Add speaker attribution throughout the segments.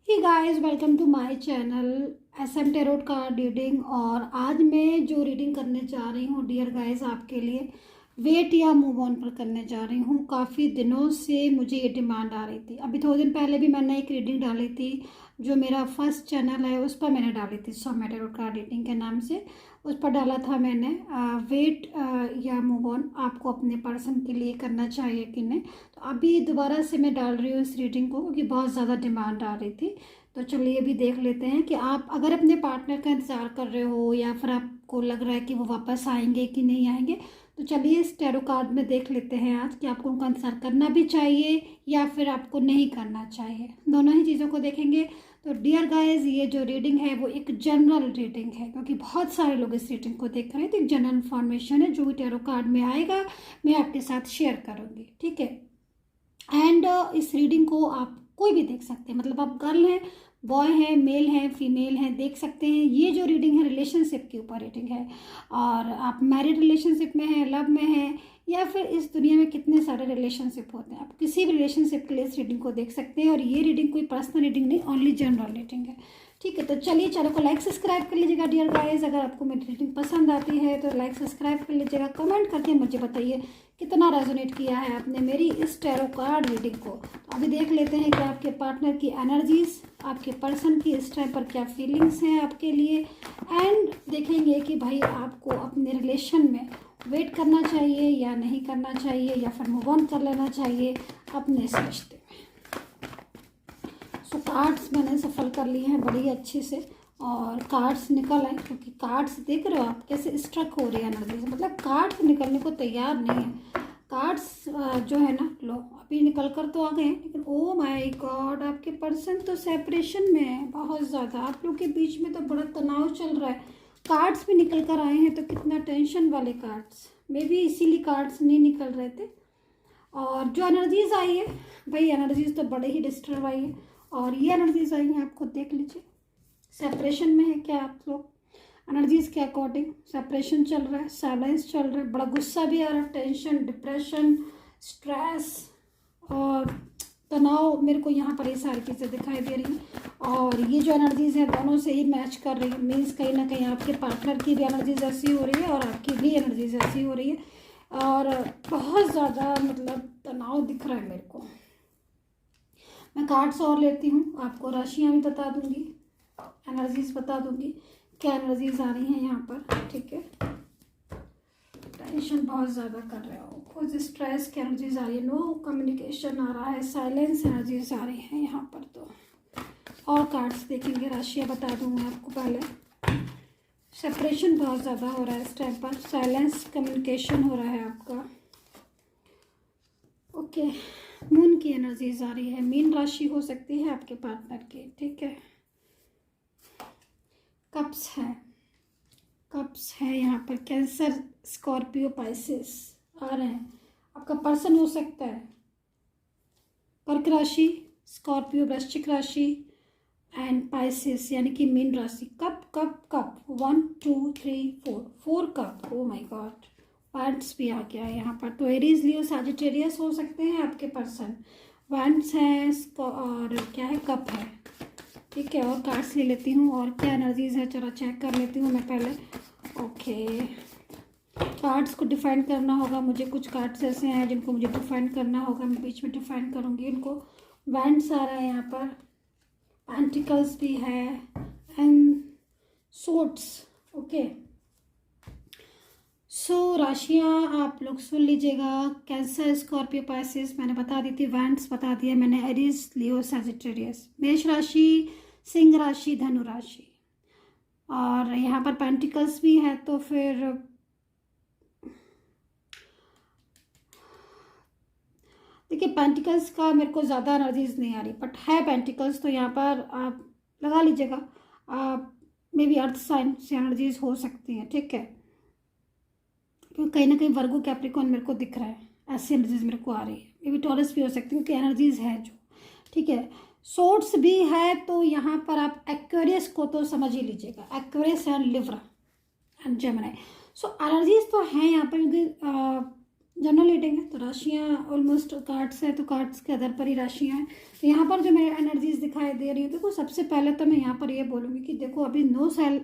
Speaker 1: Hey guys, welcome to my channel SM tarot card reading. और आज मैं जो रीडिंग करने जा रही हूँ डियर गाइस, आपके लिए वेट या मूव ऑन पर करने जा रही हूँ। काफ़ी दिनों से मुझे ये डिमांड आ रही थी। अभी थोड़े दिन पहले भी मैंने एक रीडिंग डाली थी, जो मेरा फर्स्ट चैनल है उस पर मैंने डाली थी सौम्या टेरोट कार्ड रीडिंग के नाम से। उस पर डाला था मैंने वेट या मूव ऑन आपको अपने पर्सन के लिए करना चाहिए कि नहीं। तो अभी दोबारा से मैं डाल रही हूँ इस रीडिंग को, क्योंकि बहुत ज़्यादा डिमांड आ रही थी। तो चलिए अभी देख लेते हैं कि आप अगर अपने पार्टनर का इंतज़ार कर रहे हो या फिर आपको लग रहा है कि वो वापस आएंगे कि नहीं आएंगे। तो चलिए इस टैरो कार्ड में देख लेते हैं आज कि आपको उनका इंतज़ार करना भी चाहिए या फिर आपको नहीं करना चाहिए। दोनों ही चीज़ों को देखेंगे। तो डियर गाइस, ये जो रीडिंग है वो एक जनरल रीडिंग है, क्योंकि बहुत सारे लोग इस रीडिंग को देख रहे हैं। तो एक जनरल इन्फॉर्मेशन है, जो भी टैरो कार्ड में आएगा मैं आपके साथ शेयर करूँगी, ठीक है। एंड इस रीडिंग को आप कोई भी देख सकते हैं, मतलब आप गर्ल हैं, बॉय हैं, मेल हैं, फीमेल हैं, देख सकते हैं। ये जो रीडिंग है रिलेशनशिप के ऊपर रीडिंग है, और आप मैरिड रिलेशनशिप में हैं, लव में हैं, या फिर इस दुनिया में कितने सारे रिलेशनशिप होते हैं, आप किसी भी रिलेशनशिप के लिए इस रीडिंग को देख सकते हैं। और ये रीडिंग कोई पर्सनल रीडिंग नहीं, ओनली जनरल रीडिंग है, ठीक है। तो चलिए चैनल को लाइक सब्सक्राइब कर लीजिएगा डियर गाइस। अगर आपको मेरी रीडिंग पसंद आती है तो लाइक सब्सक्राइब कर लीजिएगा। कमेंट करके मुझे बताइए कितना रेजोनेट किया है आपने मेरी इस टैरो कार्ड रीडिंग को। तो अभी देख लेते हैं कि आपके पार्टनर की एनर्जीज, आपके पर्सन की इस टाइम पर क्या फीलिंग्स हैं आपके लिए। एंड देखेंगे कि भाई आपको अपने रिलेशन में वेट करना चाहिए या नहीं करना चाहिए, या फिर मूव ऑन कर लेना चाहिए अपने इस रिश्ते में। सो कार्ड्स मैंने सफल कर लिए हैं बड़ी अच्छे से, और कार्ड्स निकल आए, क्योंकि कार्ड्स देख रहे हो आप कैसे स्ट्रक हो रही है एनर्जी से, मतलब कार्ड्स निकलने को तैयार नहीं है। कार्ड्स जो है ना, लो अभी निकल कर तो आ गए हैं, लेकिन ओ माय गॉड, आपके पर्सन तो सेपरेशन में है बहुत ज़्यादा। आप लोग के बीच में तो बड़ा तनाव चल रहा है। कार्ड्स भी निकल कर आए हैं, तो कितना टेंशन वाले कार्ड्स, मे बी इसीलिए कार्ड्स नहीं निकल रहे थे। और जो एनर्जीज आई है भाई, एनर्जीज तो बड़े ही डिस्टर्ब आई है। और ये एनर्जीज आई हैं, आपको देख लीजिए, सेपरेशन में है क्या आप लोग। एनर्जीज के अकॉर्डिंग सेपरेशन चल रहा है, साइलेंस चल रहा है, बड़ा गुस्सा भी आ रहा है, टेंशन, डिप्रेशन, स्ट्रेस और तनाव, मेरे को यहाँ पर ये सारी चीज़ें दिखाई दे रही हैं। और ये जो एनर्जीज हैं दोनों से ही मैच कर रही है, मीन्स कहीं ना कहीं आपके पार्टनर की भी एनर्जीज ऐसी हो रही है और आपकी भी एनर्जीज ऐसी हो रही है। और बहुत ज़्यादा मतलब तनाव दिख रहा है मेरे को। मैं कार्ड्स और लेती हूँ, आपको राशियाँ भी बता दूँगी, एनर्जीज बता दूँगी क्या एनर्जीज आ रही हैं यहाँ पर, ठीक है। टेंशन बहुत ज़्यादा कर रहे हो, कुछ स्ट्रेस की एनर्जीज आ रही है, नो कम्युनिकेशन आ रहा है, साइलेंस एनर्जीज आ रही हैं यहाँ पर। तो और कार्ड्स देखेंगे, राशियाँ बता दूँगी आपको पहले। सेपरेशन बहुत ज़्यादा हो रहा है इस टाइम पर, साइलेंस कम्युनिकेशन हो रहा है आपका, ओके। मून की एनर्जीज आ रही है, मीन राशि हो सकती है आपके पार्टनर की, ठीक है। कप्स है, कप्स है यहाँ पर, कैंसर, स्कॉर्पियो, पाइसेस आ रहे हैं। आपका पर्सन हो सकता है कर्क राशि, स्कॉर्पियो, वृश्चिक राशि एंड पाइसेस, यानी कि मीन राशि। Cup cup cup, 1 2 3 4, 4 cup, oh my God, wands भी आ गया है यहाँ पर। तो एरीज, लियो, सैजिटेरियस हो सकते हैं आपके पर्सन। वैंड्स हैं और क्या है, कप है, ठीक है। और कार्ड्स ले लेती हूँ और क्या एनर्जीज है चलो चेक कर लेती हूँ मैं पहले, ओके। कार्ड्स को डिफाइन करना होगा मुझे, कुछ कार्ड्स ऐसे हैं जिनको मुझे डिफाइन करना होगा, मैं बीच में डिफाइन करूँगी इनको। वैंड्स आ रहा है यहाँ पर, पेंटिकल्स भी है एंड सोर्ड्स, ओके। सो राशियाँ आप लोग सुन लीजिएगा। कैंसर, स्कॉर्पियो, पाइसेस मैंने बता दी थी, वैंड्स बता दिया मैंने, एरीज, लियो, सैजिटेरियस। मेष राशि, सिंह राशि, धनु राशि, और यहाँ पर पेंटिकल्स भी है। तो फिर देखिए, पेंटिकल्स का मेरे को ज़्यादा एनर्जीज नहीं आ रही, बट है पेंटिकल्स, तो यहाँ पर आप लगा लीजिएगा। आप मे बी अर्थ साइन से एनर्जीज हो सकती हैं, ठीक है। क्योंकि कहीं ना कहीं वर्गो, कैप्रिकॉन मेरे को दिख रहा है, ऐसी एनर्जीज मेरे को आ रही है। मे बी टॉरस भी हो सकती है, क्योंकि एनर्जीज है जो, ठीक है। सोर्ट्स भी है, तो यहाँ पर आप एक्वेरियस को तो समझ ही लीजिएगा, Aquarius and Libra and Gemini. So energies तो हैं यहाँ पर, क्योंकि जनरल रीडिंग है तो राशियाँ ऑलमोस्ट कार्ड्स है तो कार्ड्स के आधार पर ही राशियाँ हैं। तो यहाँ पर जो मेरे एनर्जीज दिखाई दे रही है, देखो सबसे पहले तो मैं यहाँ पर ये बोलूँगी कि देखो अभी नो सेल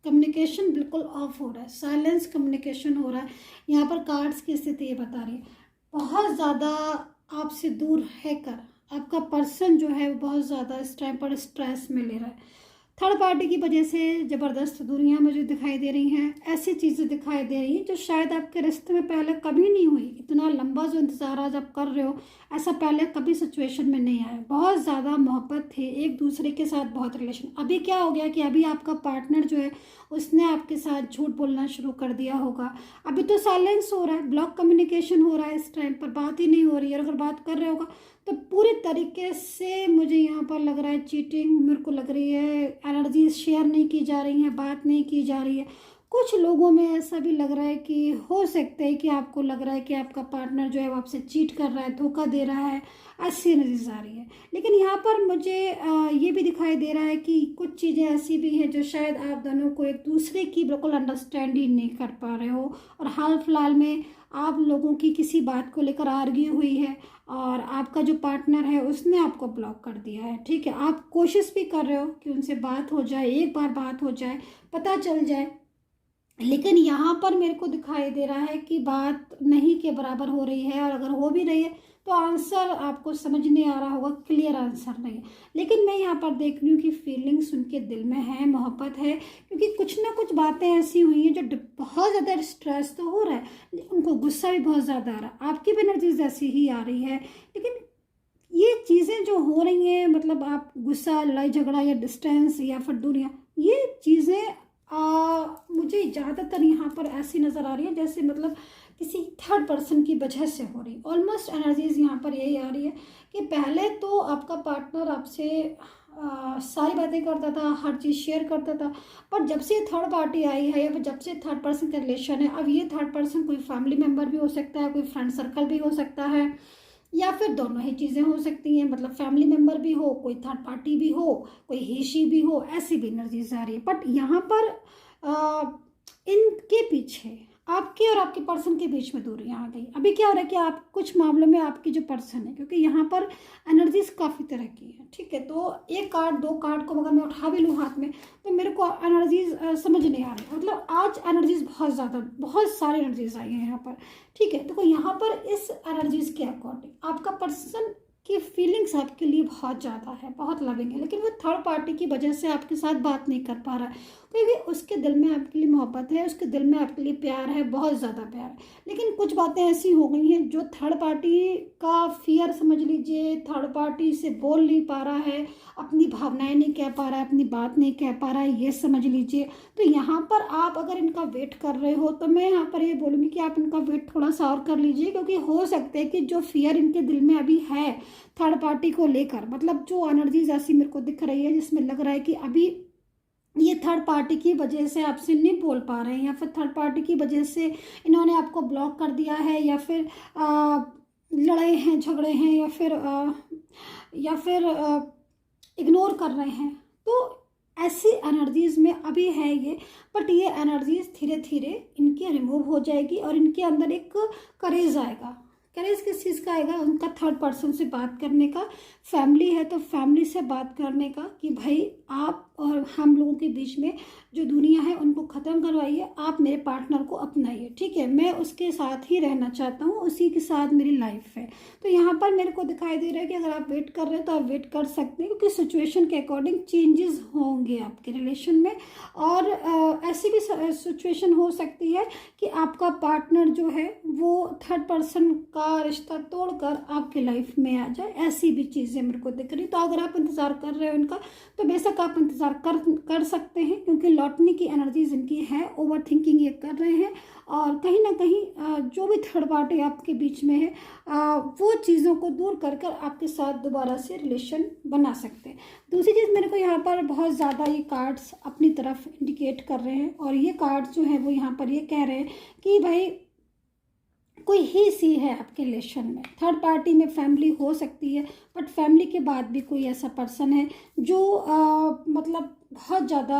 Speaker 1: कम्युनिकेशन बिल्कुल ऑफ हो रहा है, साइलेंस कम्युनिकेशन हो रहा है। यहाँ पर कार्ड्स की स्थिति ये बता रही है बहुत ज़्यादा आपसे दूर है कर आपका पर्सन जो है वो बहुत ज़्यादा इस टाइम पर स्ट्रेस में ले रहा है। थर्ड पार्टी की वजह से ज़बरदस्त दूरियां मुझे दिखाई दे रही हैं, ऐसी चीज़ें दिखाई दे रही हैं जो शायद आपके रिश्ते में पहले कभी नहीं हुई। इतना लंबा जो इंतज़ार आज आप कर रहे हो ऐसा पहले कभी सिचुएशन में नहीं आया। बहुत ज़्यादा मोहब्बत थी एक दूसरे के साथ, बहुत रिलेशन। अभी क्या हो गया कि अभी आपका पार्टनर जो है उसने आपके साथ झूठ बोलना शुरू कर दिया होगा। अभी तो साइलेंस हो रहा है, ब्लॉक कम्युनिकेशन हो रहा है, इस टाइम पर बात ही नहीं हो रही है। और अगर बात कर रहे होगा तो पूरी तरीके से मुझे यहाँ पर लग रहा है चीटिंग मेरे को लग रही है। एनर्जी शेयर नहीं की जा रही है, बात नहीं की जा रही है। कुछ लोगों में ऐसा भी लग रहा है कि हो सकता है कि आपको लग रहा है कि आपका पार्टनर जो है वो आपसे चीट कर रहा है, धोखा दे रहा है, ऐसी एनर्जीज आ रही है। लेकिन यहाँ पर मुझे ये भी दिखाई दे रहा है कि कुछ चीज़ें ऐसी भी हैं जो शायद आप दोनों को एक दूसरे की बिल्कुल अंडरस्टैंड ही नहीं कर पा रहे हो और हाल फिलहाल में आप लोगों की किसी बात को लेकर आर्ग्यू हुई है और आपका जो पार्टनर है उसने आपको ब्लॉक कर दिया है। ठीक है, आप कोशिश भी कर रहे हो कि उनसे बात हो जाए, एक बार बात हो जाए, पता चल जाए, लेकिन यहाँ पर मेरे को दिखाई दे रहा है कि बात नहीं के बराबर हो रही है। और अगर हो भी रही है तो आंसर आपको समझ नहीं आ रहा होगा, क्लियर आंसर नहीं है। लेकिन मैं यहाँ पर देख रही हूँ कि फीलिंग्स उनके दिल में है, मोहब्बत है, क्योंकि कुछ ना कुछ बातें ऐसी हुई हैं जो बहुत ज़्यादा स्ट्रेस तो हो रहा है, लेकिन उनको गुस्सा भी बहुत ज़्यादा आ रहा है। आपकी भी एनर्जीज ऐसी ही आ रही है। लेकिन ये चीज़ें जो हो रही हैं, मतलब आप गुस्सा, लड़ाई झगड़ा या डिस्टेंस या फिर दूरियाँ, ये चीज़ें मुझे ज़्यादातर यहाँ पर ऐसी नज़र आ रही है जैसे मतलब किसी थर्ड पर्सन की वजह से हो रही। ऑलमोस्ट एनर्जीज यहाँ पर यही आ रही है कि पहले तो आपका पार्टनर आपसे सारी बातें करता था, हर चीज़ शेयर करता था, पर जब से थर्ड पार्टी आई है या फिर जब से थर्ड पर्सन का रिलेशन है, अब ये थर्ड पर्सन कोई फैमिली मेम्बर भी हो सकता है, कोई फ्रेंड सर्कल भी हो सकता है, या फिर दोनों ही चीज़ें हो सकती हैं। मतलब फैमिली मेम्बर भी हो, कोई थर्ड पार्टी भी हो, कोई ही शी भी हो, ऐसी भी एनर्जीज आ रही है। बट यहाँ पर इनके पीछे आपके और आपके पर्सन के बीच में दूरियां आ गई। अभी क्या हो रहा है कि आप कुछ मामलों में आपकी जो पर्सन है, क्योंकि यहाँ पर एनर्जीज काफ़ी तरह की है। ठीक है, तो एक कार्ड दो कार्ड को अगर मैं उठा भी लूँ हाथ में तो मेरे को एनर्जीज समझ नहीं आ रही। मतलब आज एनर्जीज बहुत ज़्यादा, बहुत सारी एनर्जीज आई हैं यहाँ पर। ठीक है, देखो यहाँ पर इस एनर्जीज के अकॉर्डिंग आपका पर्सन की फीलिंग्स आपके लिए बहुत ज़्यादा है, बहुत लविंग है, लेकिन वो थर्ड पार्टी की वजह से आपके साथ बात नहीं कर पा रहा है, क्योंकि उसके दिल में आपके लिए मोहब्बत है, उसके दिल में आपके लिए प्यार है, बहुत ज़्यादा प्यार है। लेकिन कुछ बातें ऐसी हो गई हैं जो थर्ड पार्टी का फियर समझ लीजिए, थर्ड पार्टी से बोल नहीं पा रहा है, अपनी भावनाएं नहीं कह पा रहा है, अपनी बात नहीं कह पा रहा है, ये समझ लीजिए। तो यहाँ पर आप अगर इनका वेट कर रहे हो तो मैं यहाँ पर ये बोलूँगी कि आप इनका वेट थोड़ा सा और कर लीजिए, क्योंकि हो सकता है कि जो फियर इनके दिल में अभी है थर्ड पार्टी को लेकर, मतलब जो एनर्जीज ऐसी मेरे को दिख रही है जिसमें लग रहा है कि अभी ये थर्ड पार्टी की वजह से आपसे नहीं बोल पा रहे हैं, या फिर थर्ड पार्टी की वजह से इन्होंने आपको ब्लॉक कर दिया है, या फिर लड़ाई हैं, झगड़े हैं, या फिर इग्नोर कर रहे हैं। तो ऐसी एनर्जीज में अभी है ये, बट ये एनर्जीज धीरे धीरे इनकी रिमूव हो जाएगी और इनके अंदर एक करेज आएगा। करेज किस चीज़ का आएगा? उनका थर्ड पर्सन से बात करने का। फैमिली है तो फैमिली से बात करने का कि भाई आप और हम लोगों के बीच में जो दुनिया है उनको ख़त्म करवाइए, आप मेरे पार्टनर को अपनाइए। ठीक है, मैं उसके साथ ही रहना चाहता हूँ, उसी के साथ मेरी लाइफ है। तो यहाँ पर मेरे को दिखाई दे रहा है कि अगर आप वेट कर रहे हैं तो आप वेट कर सकते हैं, क्योंकि सिचुएशन के अकॉर्डिंग चेंजेस होंगे आपके रिलेशन में। और ऐसी भी सिचुएशन हो सकती है कि आपका पार्टनर जो है वो थर्ड पर्सन का रिश्ता तोड़कर आपके लाइफ में आ जाए, ऐसी भी चीज़ें मेरे को दिख रही। तो अगर आप इंतज़ार कर रहे हो इनका तो बेशक आप इंतज़ार कर सकते हैं, क्योंकि लौटने की एनर्जीज इनकी है। ओवर थिंकिंग ये कर रहे हैं और कहीं ना कहीं जो भी थर्ड पार्टी आपके बीच में है वो चीज़ों को दूर कर कर आपके साथ दोबारा से रिलेशन बना सकते हैं। दूसरी चीज़ मेरे को यहाँ पर बहुत ज़्यादा ये कार्ड्स अपनी तरफ इंडिकेट कर रहे हैं, और ये कार्ड्स जो है वो यहाँ पर ये कह रहे हैं कि भाई कोई ही सी है आपके रिलेशन में। थर्ड पार्टी में फैमिली हो सकती है, बट फैमिली के बाद भी कोई ऐसा पर्सन है जो मतलब बहुत ज़्यादा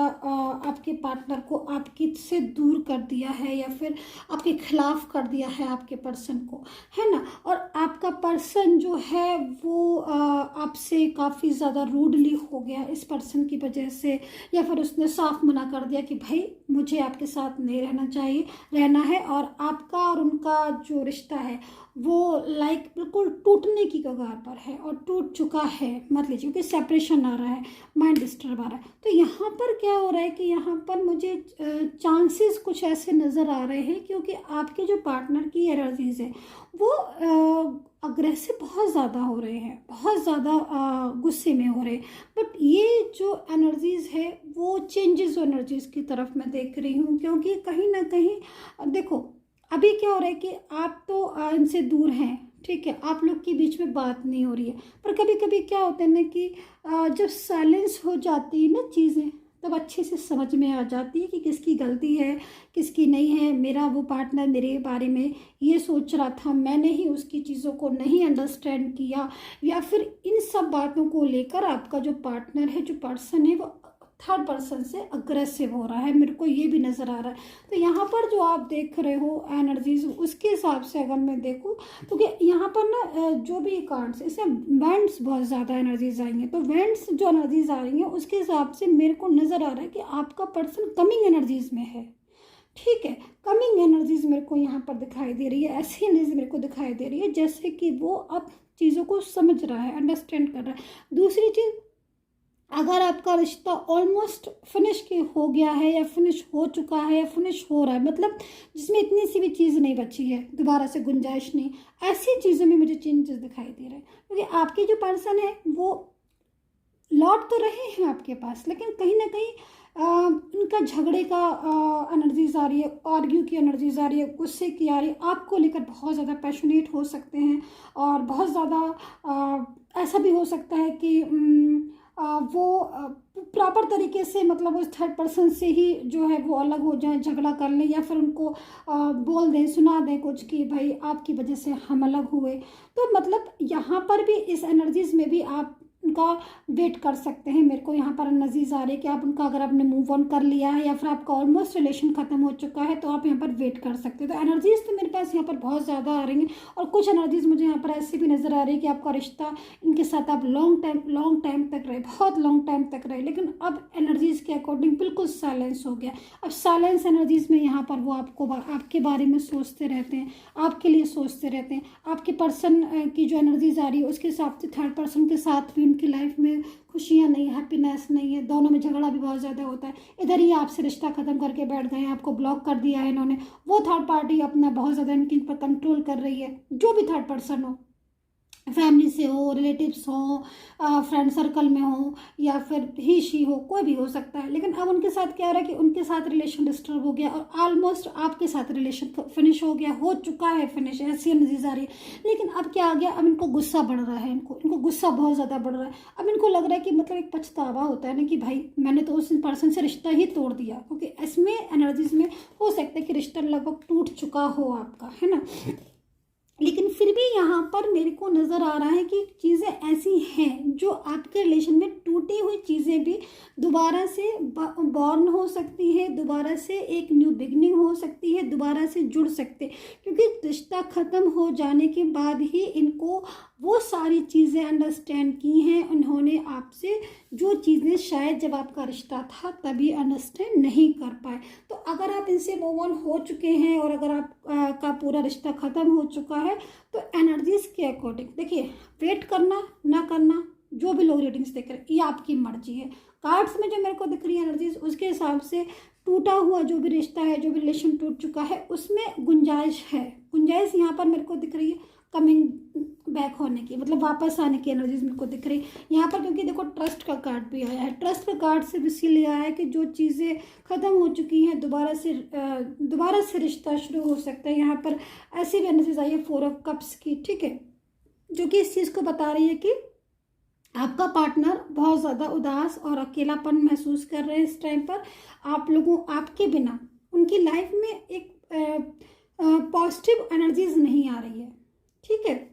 Speaker 1: आपके पार्टनर को आपकी से दूर कर दिया है, या फिर आपके खिलाफ कर दिया है आपके पर्सन को, है ना। और आपका पर्सन जो है वो आपसे काफ़ी ज़्यादा रूडली हो गया इस पर्सन की वजह से, या फिर उसने साफ मना कर दिया कि भाई मुझे आपके साथ नहीं रहना चाहिए, रहना है। और आपका और उनका जो रिश्ता है वो लाइक बिल्कुल टूटने की कगार पर है और टूट चुका है, मत लीजिए, क्योंकि सेपरेशन आ रहा है, माइंड डिस्टर्ब आ रहा है। तो यहाँ पर क्या हो रहा है कि यहाँ पर मुझे चांसेस कुछ ऐसे नज़र आ रहे हैं, क्योंकि आपके जो पार्टनर की एनर्जीज है वो अग्रेसिव बहुत ज़्यादा हो रहे हैं, बहुत ज़्यादा गुस्से में हो रहे हैं। बट ये जो एनर्जीज है वो चेंजेस एनर्जीज की तरफ मैं देख रही हूँ, क्योंकि कहीं ना कहीं देखो अभी क्या हो रहा है कि आप तो इनसे दूर हैं, ठीक है, आप लोग के बीच में बात नहीं हो रही है। पर कभी कभी क्या होता है ना कि जब साइलेंस हो जाती है ना चीज़ें, तब अच्छे से समझ में आ जाती है कि किसकी गलती है, किसकी नहीं है। मेरा वो पार्टनर मेरे बारे में ये सोच रहा था, मैंने ही उसकी चीज़ों को नहीं अंडरस्टैंड किया, या फिर इन सब बातों को लेकर आपका जो पार्टनर है, जो पर्सन है, वो थर्ड पर्सन से अग्रेसिव हो रहा है। मेरे को ये भी नज़र आ रहा है। तो यहाँ पर जो आप देख रहे हो एनर्जीज, उसके हिसाब से अगर मैं देखूँ, क्योंकि यहाँ पर ना जो भी कार्ड्स, इसमें वेंट्स बहुत ज़्यादा एनर्जीज आई हैं, तो वेंट्स जो एनर्जीज आ रही हैं उसके हिसाब से मेरे को नज़र आ रहा है कि आपका पर्सन कमिंग एनर्जीज में है, ठीक है। कमिंग एनर्जीज मेरे को यहाँ पर दिखाई दे रही है, ऐसी एनर्जी मेरे को दिखाई दे रही है जैसे कि वो अब चीज़ों को समझ रहा है, अंडरस्टैंड कर रहा है। दूसरी चीज़, अगर आपका रिश्ता ऑलमोस्ट फिनिश के हो गया है, या फिनिश हो चुका है, या फिनिश हो रहा है, मतलब जिसमें इतनी सी भी चीज़ नहीं बची है, दोबारा से गुंजाइश नहीं, ऐसी चीज़ों में मुझे चेंजेस दिखाई दे रहे हैं। क्योंकि आपके जो पर्सन है वो लौट तो रहे हैं आपके पास, लेकिन कहीं ना कहीं उनका झगड़े का एनर्जीज आ रही है, आर्ग्यू की एनर्जीज आ रही है, गुस्से की आ रही है, आपको लेकर बहुत ज़्यादा पैशनेट हो सकते हैं। और बहुत ज़्यादा ऐसा भी हो सकता है कि वो प्रॉपर तरीके से, मतलब उस थर्ड पर्सन से ही जो है वो अलग हो जाए, झगड़ा कर लें, या फिर उनको बोल दें, सुना दें कुछ कि भाई आपकी वजह से हम अलग हुए। तो मतलब यहाँ पर भी इस एनर्जीज में भी आप उनका वेट कर सकते हैं। मेरे को यहाँ पर एनर्जीज आ रही है कि आप उनका, अगर आपने मूव ऑन कर लिया है या फिर आपका ऑलमोस्ट रिलेशन खत्म हो चुका है, तो आप यहाँ पर वेट कर सकते हैं। तो एनर्जीज तो मेरे पास यहाँ पर बहुत ज़्यादा आ रही हैं। और कुछ एनर्जीज मुझे यहाँ पर ऐसी भी नज़र आ रही है कि आपका रिश्ता, इनके साथ आप लॉन्ग टाइम तक रहे, बहुत लॉन्ग टाइम तक रहे, लेकिन अब एनर्जीज के अकॉर्डिंग बिल्कुल साइलेंस हो गया। अब साइलेंस एनर्जीज में यहाँ पर वो आपके बारे में सोचते रहते हैं, आपके लिए सोचते रहते हैं। आपके पर्सन की जो एनर्जीज आ रही है उसके हिसाब से थर्ड पर्सन के साथ भी उनकी लाइफ में खुशियाँ नहीं, हैप्पीनेस नहीं है, दोनों में झगड़ा भी बहुत ज़्यादा होता है। इधर ही आपसे रिश्ता ख़त्म करके बैठ गए हैं, आपको ब्लॉक कर दिया है इन्होंने, वो थर्ड पार्टी अपना बहुत ज़्यादा इनके पर कंट्रोल कर रही है। जो भी थर्ड पर्सन हो, फैमिली से हो, रिलेटिव्स हो, फ्रेंड सर्कल में हो, या फिर ही शी हो, कोई भी हो सकता है। लेकिन अब उनके साथ क्या हो रहा है कि उनके साथ रिलेशन डिस्टर्ब हो गया, और ऑलमोस्ट आपके साथ रिलेशन फिनिश हो गया, हो चुका है फिनिश, ऐसी एनर्जीज आ रही है। लेकिन अब क्या आ गया, अब इनको गुस्सा बढ़ रहा है, इनको गुस्सा बहुत ज़्यादा बढ़ रहा है। अब इनको लग रहा है कि मतलब एक पछतावा होता है ना कि भाई मैंने तो उस पर्सन से रिश्ता ही तोड़ दिया, क्योंकि इसमें एनर्जीज में हो सकता है कि रिश्ता लगभग टूट चुका हो आपका, है ना। लेकिन फिर भी यहाँ पर मेरे को नज़र आ रहा है कि चीज़ें ऐसी हैं जो आपके रिलेशन में टूटी हुई चीज़ें भी दोबारा से बॉर्न हो सकती है, दोबारा से एक न्यू बिगनिंग हो सकती है, दोबारा से जुड़ सकते, क्योंकि रिश्ता ख़त्म हो जाने के बाद ही इनको वो सारी चीज़ें अंडरस्टैंड की हैं। उन्होंने आपसे जो चीज़ें शायद जब आपका रिश्ता था तभी अंडरस्टैंड नहीं कर पाए। तो अगर आप इनसे मूव ऑन हो चुके हैं, और अगर आप का पूरा रिश्ता ख़त्म हो चुका है, तो एनर्जीज के अकॉर्डिंग देखिए, वेट करना ना करना, जो भी लोग रीडिंग्स देख रहे हैं, ये आपकी मर्जी है। कार्ड्स में जो मेरे को दिख रही है एनर्जीज, उसके हिसाब से टूटा हुआ जो भी रिश्ता है, जो भी रिलेशन टूट चुका है, उसमें गुंजाइश है। गुंजाइश यहाँ पर मेरे को दिख रही है कमिंग बैक होने की, मतलब वापस आने की एनर्जीज मेरे को दिख रही है यहाँ पर। क्योंकि देखो ट्रस्ट का कार्ड भी आया है, ट्रस्ट का कार्ड से इसीलिए आया है कि जो चीज़ें ख़त्म हो चुकी हैं दोबारा से रिश्ता शुरू हो सकता है। यहाँ पर ऐसी भी एनर्जीज आई है 4 ऑफ कप्स की, ठीक है, जो कि इस चीज़ को बता रही है कि आपका पार्टनर बहुत ज़्यादा उदास और अकेलापन महसूस कर रहे हैं इस टाइम पर। आप लोगों, आपके बिना उनकी लाइफ में एक पॉजिटिव एनर्जीज नहीं आ रही है, ठीक है,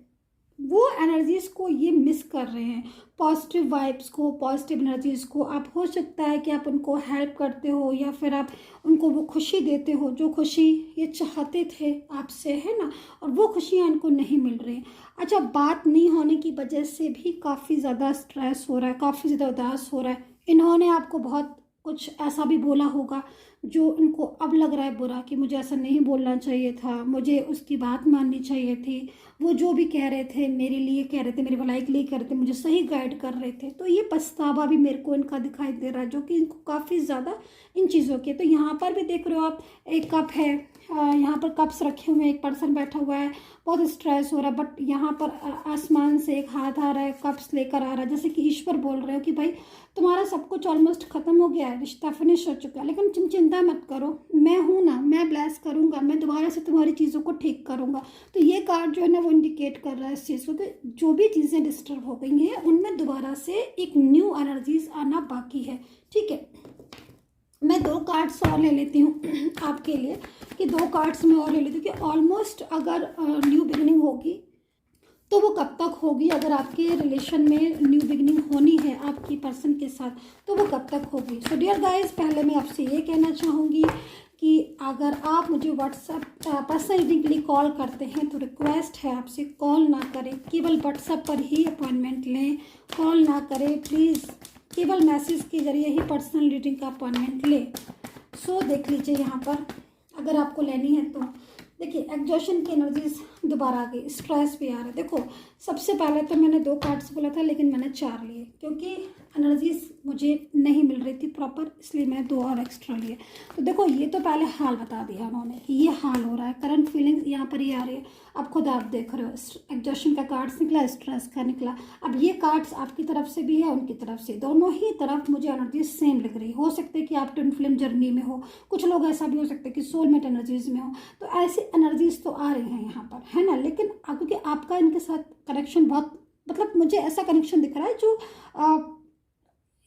Speaker 1: वो एनर्जीज को ये मिस कर रहे हैं, पॉजिटिव वाइब्स को, पॉजिटिव एनर्जीज को। आप हो सकता है कि आप उनको हेल्प करते हो या फिर आप उनको वो खुशी देते हो जो खुशी ये चाहते थे आपसे, है ना, और वो खुशियाँ इनको नहीं मिल रही। अच्छा, बात नहीं होने की वजह से भी काफ़ी ज़्यादा स्ट्रेस हो रहा है, काफ़ी ज़्यादा उदास हो रहा है। इन्होंने आपको बहुत कुछ ऐसा भी बोला होगा जो इनको अब लग रहा है बुरा कि मुझे ऐसा नहीं बोलना चाहिए था, मुझे उसकी बात माननी चाहिए थी, वो जो भी कह रहे थे मेरे लिए कह रहे थे, मेरी भलाई के लिए कह रहे थे, मुझे सही गाइड कर रहे थे। तो ये पछतावा भी मेरे को इनका दिखाई दे रहा है, जो कि इनको काफ़ी ज़्यादा इन चीज़ों के। तो यहाँ पर भी देख रहे हो आप, एक कप है, यहाँ पर कप्स रखे हुए हैं, एक पर्सन बैठा हुआ है, बहुत स्ट्रेस हो रहा है, बट यहाँ पर आसमान से एक हाथ आ रहा है, कप्स लेकर आ रहा है, जैसे कि ईश्वर बोल रहे हो कि भाई तुम्हारा सब कुछ ऑलमोस्ट ख़त्म हो गया है, रिश्ता फिनिश हो चुका है, लेकिन तुम चिंता मत करो, मैं हूँ ना, मैं ब्लेस करूँगा, मैं दोबारा से तुम्हारी चीज़ों को ठीक करूँगा। तो ये कार्ड जो है ना वो इंडिकेट कर रहा है इस चीज़ को कि जो भी चीज़ें डिस्टर्ब हो गई हैं उनमें दोबारा से एक न्यू एनर्जीज आना बाकी है, ठीक है। मैं 2 कार्ड्स और ले लेती हूँ आपके लिए, कि 2 कार्ड्स मैं और ले लेती हूँ कि ऑलमोस्ट अगर न्यू बिगिनिंग होगी तो वो कब तक होगी, अगर आपके रिलेशन में न्यू बिगिनिंग होनी है आपकी पर्सन के साथ तो वो कब तक होगी। सो डियर गाइस, पहले मैं आपसे ये कहना चाहूँगी कि अगर आप मुझे व्हाट्सएप पर्सनल रीडिंग के लिए कॉल करते हैं तो रिक्वेस्ट है आपसे कॉल ना करें, केवल व्हाट्सएप पर ही अपॉइंटमेंट लें, कॉल ना करें प्लीज़, केवल मैसेज के जरिए ही पर्सनल रीडिंग का अपॉइंटमेंट लें। सो देख लीजिए यहाँ पर अगर आपको लेनी है तो देखिए, एग्जॉशन की एनर्जीज दोबारा आ गई, स्ट्रेस भी आ रहा है। देखो, सबसे पहले तो मैंने 2 कार्ड्स बोला था लेकिन मैंने 4 लिए क्योंकि एनर्जीज मुझे नहीं मिल रही थी प्रॉपर, इसलिए मैंने 2 और एक्स्ट्रा लिए। तो देखो, ये तो पहले हाल बता दिया उन्होंने कि ये हाल हो रहा है, करंट फीलिंग्स यहाँ पर ये आ रही है। अब खुद आप देख रहे हो, एग्जॉशन का कार्ड्स निकला, स्ट्रेस का निकला। अब ये कार्ड्स आपकी तरफ से भी है, उनकी तरफ से, दोनों ही तरफ मुझे एनर्जी सेम लग रही है। हो सकता है कि आप ट्विन फ्लेम जर्नी में हो, कुछ लोग ऐसा भी हो सकता है कि सोलमेट एनर्जीज में हो, तो ऐसी एनर्जीज तो आ रही हैं यहाँ पर, है ना। लेकिन क्योंकि आपका इनके साथ कनेक्शन बहुत, मतलब मुझे ऐसा कनेक्शन दिख रहा है जो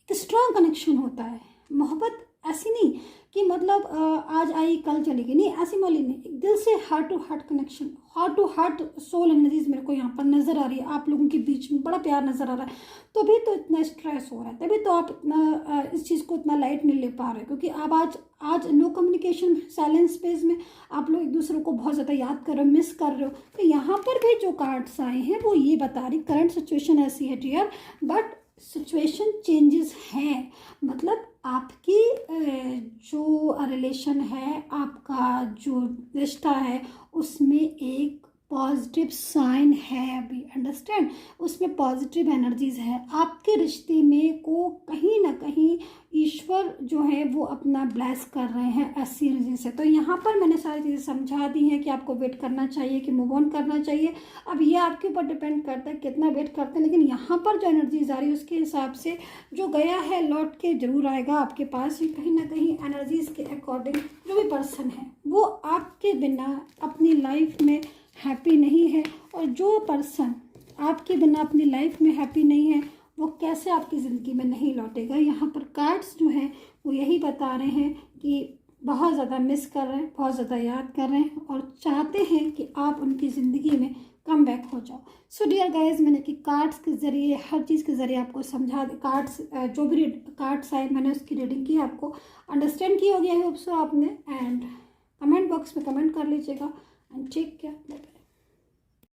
Speaker 1: स्ट्रॉन्ग कनेक्शन होता है। मोहब्बत ऐसी नहीं कि मतलब आज आई कल चली गई, नहीं, ऐसी वाली नहीं, दिल से heart to heart connection, heart to heart soul energies मेरे को यहाँ पर नज़र आ रही है। आप लोगों के बीच में बड़ा प्यार नज़र आ रहा है, तभी तो इतना स्ट्रेस हो रहा है, तभी तो आप इतना इस चीज़ को इतना लाइट नहीं ले पा रहे, क्योंकि आप आज नो कम्युनिकेशन, साइलेंस स्पेस में आप लोग एक दूसरे को बहुत ज़्यादा याद कर रहे हो, मिस कर रहे हो। तो यहाँ पर भी जो कार्ड्स आए हैं वो ये बता रही, करंट सिचुएशन ऐसी है डियर, बट सिचुएशन चेंजेस हैं, मतलब आपकी जो रिलेशन है, आपका जो रिश्ता है उसमें एक पॉजिटिव साइन है अभी, अंडरस्टैंड, उसमें पॉजिटिव एनर्जीज है। आपके रिश्ते में को कहीं ना कहीं ईश्वर जो है वो अपना ब्लेस कर रहे हैं ऐसी एनर्जी से। तो यहाँ पर मैंने सारी चीज़ें समझा दी हैं कि आपको वेट करना चाहिए कि मूव ऑन करना चाहिए। अब ये आपके ऊपर डिपेंड करता है कितना वेट करते हैं, लेकिन यहाँ पर जो एनर्जीज आ रही है उसके हिसाब से जो गया है लौट के जरूर आएगा आपके पास। कहीं ना कहीं एनर्जीज के अकॉर्डिंग जो भी पर्सन है वो आपके बिना अपनी लाइफ में हैप्पी नहीं है, और जो पर्सन आपके बिना अपनी लाइफ में हैप्पी नहीं है वो कैसे आपकी ज़िंदगी में नहीं लौटेगा। यहाँ पर कार्ड्स जो हैं वो यही बता रहे हैं कि बहुत ज़्यादा मिस कर रहे हैं, बहुत ज़्यादा याद कर रहे हैं और चाहते हैं कि आप उनकी ज़िंदगी में कम बैक हो जाओ। सो डियर गाइज, मैंने कि कार्ड्स के ज़रिए, हर चीज़ के ज़रिए आपको समझा, कार्ड्स जो भी कार्ड्स आए मैंने उसकी रीडिंग की, आपको अंडरस्टैंड की होगी आई होप सो आपने। एंड कमेंट बॉक्स में कमेंट कर लीजिएगा एंड टेक केयर।